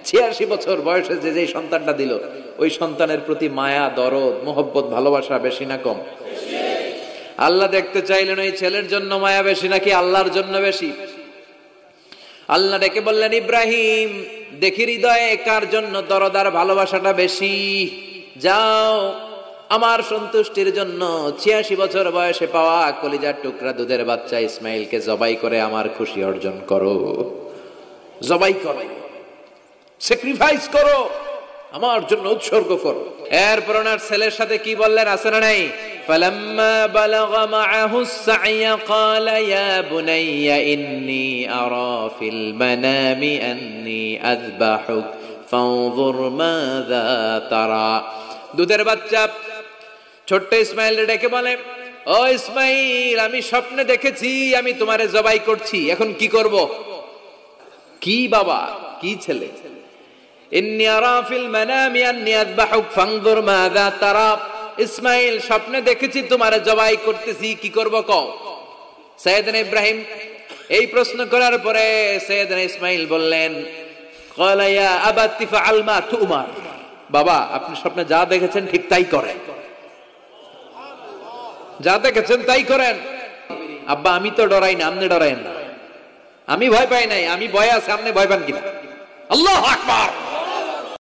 86 বছর বয়সে যে সন্তানটা দিল, ওই সন্তানের প্রতি মায়া, দরদ, মোহব্বত, ভালোবাসা বেশি না কম? আল্লাহ দেখতে চাইলেন ওই ছেলের জন্য মায়া বেশি নাকি আল্লাহর জন্য বেশি। আল্লাহ ডেকে বললেন, ইব্রাহিম, দেখি হৃদয়ে কার জন্য দরদ আর ভালোবাসাটা বেশি। যাও, আমার সন্তুষ্টির জন্য 86 বছর বয়সে পাওয়া কলিজার টুকরা দুধের বাচ্চা ইসমাইলকে জবাই করে আমার খুশি অর্জন করো। জবাই করো, স্যাক্রিফাইস করো, আমার জন্য উৎসর্গ করো। এরপর ওনার ছেলের সাথে কি বললেন, আছে না নাই? ফালাম্মা বালাগা মাআহু সাইয়া ক্বালা ইয়া বুনাইয়া ইন্নী আরা ফিল মানামি আন্নী আযবাহুক ফানজুর মাযা তারা। দুধের বাচ্চা ছোট্ট ইসমাইল ডেকে বলে, ও ইসমাইল, আমি স্বপ্নে দেখেছি আমি তোমারে জবাই করছি, এখন কি করব? কি বাবা, কি ছেলে? ইন্নী আরা ফিল মানামি আন্নী আযবাহুক ফানজুর মাযা তারা। ইসমাইল, স্বপ্নে দেখেছি তোমারে জবাই করতেছি, কি করব কও? সাইয়েদনা ইব্রাহিম এই প্রশ্ন করার পরে সাইয়েদনা ইসমাইল বললেন, ক্বালা ইয়া আবাতি ফাআল মা তুমার। বাবা, আপনি স্বপ্নে যা দেখেছেন ঠিক তাই করেন, যা দেখেছেন তাই করেন। আব্বা, আমি তো ডরাই না, আপনি ডরায়েন না। আমি ভয় পাই নাই, আমি ভয় আছে, আপনি ভয় পান কিনা? আল্লাহু আকবার।